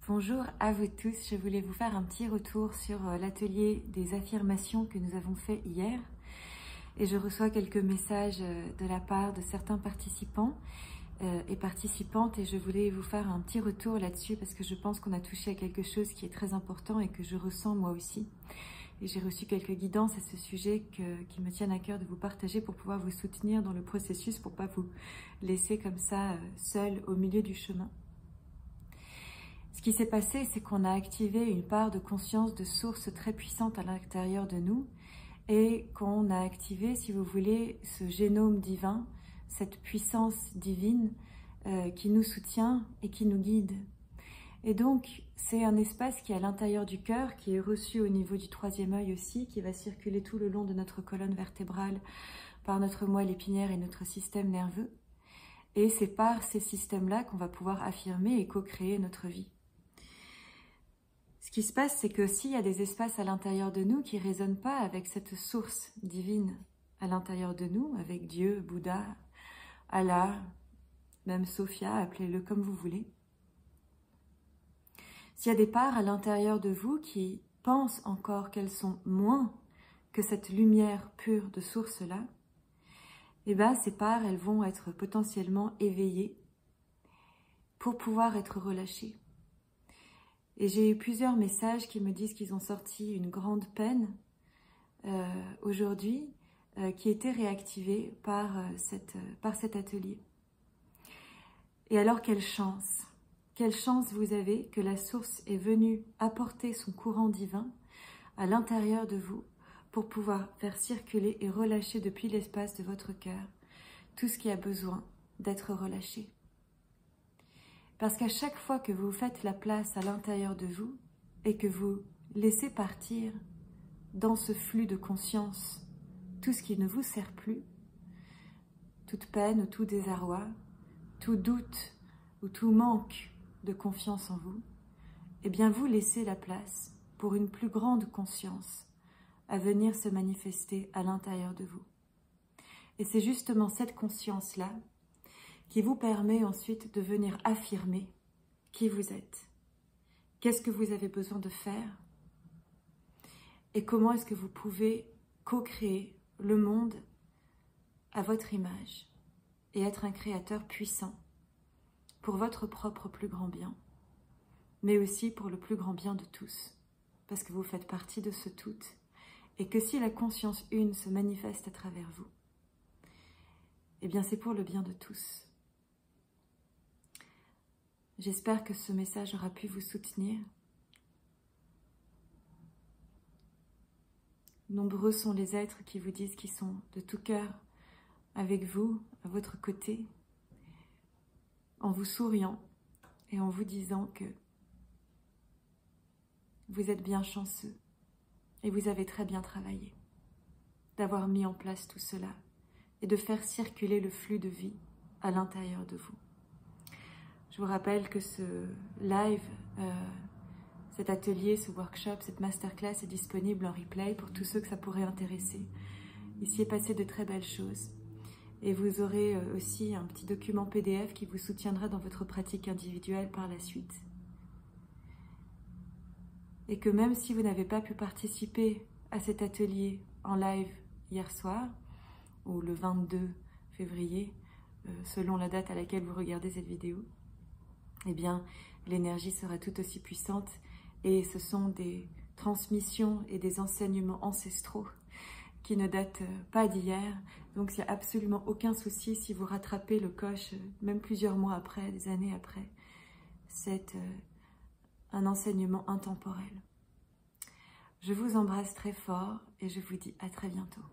Bonjour à vous tous, je voulais vous faire un petit retour sur l'atelier des affirmations que nous avons fait hier. Et je reçois quelques messages de la part de certains participants et participantes et je voulais vous faire un petit retour là-dessus parce que je pense qu'on a touché à quelque chose qui est très important et que je ressens moi aussi. Et j'ai reçu quelques guidances à ce sujet qui me tiennent à cœur de vous partager pour pouvoir vous soutenir dans le processus, pour ne pas vous laisser comme ça seul au milieu du chemin. Ce qui s'est passé, c'est qu'on a activé une part de conscience de source très puissante à l'intérieur de nous et qu'on a activé, si vous voulez, ce génome divin, cette puissance divine qui nous soutient et qui nous guide. Et donc, c'est un espace qui est à l'intérieur du cœur, qui est reçu au niveau du troisième œil aussi, qui va circuler tout le long de notre colonne vertébrale par notre moelle épinière et notre système nerveux. Et c'est par ces systèmes-là qu'on va pouvoir affirmer et co-créer notre vie. Ce qui se passe, c'est que s'il y a des espaces à l'intérieur de nous qui ne résonnent pas avec cette source divine à l'intérieur de nous, avec Dieu, Bouddha, Allah, même Sophia, appelez-le comme vous voulez. S'il y a des parts à l'intérieur de vous qui pensent encore qu'elles sont moins que cette lumière pure de source-là, eh bien ces parts, elles vont être potentiellement éveillées pour pouvoir être relâchées. Et j'ai eu plusieurs messages qui me disent qu'ils ont sorti une grande peine aujourd'hui qui était réactivée par cet atelier. Et alors quelle chance vous avez que la source est venue apporter son courant divin à l'intérieur de vous pour pouvoir faire circuler et relâcher depuis l'espace de votre cœur tout ce qui a besoin d'être relâché. Parce qu'à chaque fois que vous faites la place à l'intérieur de vous et que vous laissez partir dans ce flux de conscience tout ce qui ne vous sert plus, toute peine ou tout désarroi, tout doute ou tout manque de confiance en vous, eh bien vous laissez la place pour une plus grande conscience à venir se manifester à l'intérieur de vous. Et c'est justement cette conscience-là qui vous permet ensuite de venir affirmer qui vous êtes, qu'est-ce que vous avez besoin de faire et comment est-ce que vous pouvez co-créer le monde à votre image et être un créateur puissant pour votre propre plus grand bien, mais aussi pour le plus grand bien de tous, parce que vous faites partie de ce tout et que si la conscience une se manifeste à travers vous, eh bien c'est pour le bien de tous. J'espère que ce message aura pu vous soutenir. Nombreux sont les êtres qui vous disent qu'ils sont de tout cœur avec vous, à votre côté, en vous souriant et en vous disant que vous êtes bien chanceux et vous avez très bien travaillé d'avoir mis en place tout cela et de faire circuler le flux de vie à l'intérieur de vous. Je vous rappelle que ce live, cet atelier, ce workshop, cette masterclass est disponible en replay pour tous ceux que ça pourrait intéresser. Il s'y est passé de très belles choses. Et vous aurez aussi un petit document PDF qui vous soutiendra dans votre pratique individuelle par la suite. Et que même si vous n'avez pas pu participer à cet atelier en live hier soir, ou le 22 février, selon la date à laquelle vous regardez cette vidéo, eh bien, l'énergie sera tout aussi puissante et ce sont des transmissions et des enseignements ancestraux qui ne datent pas d'hier. Donc, il n'y a absolument aucun souci si vous rattrapez le coche, même plusieurs mois après, des années après. C'est un enseignement intemporel. Je vous embrasse très fort et je vous dis à très bientôt.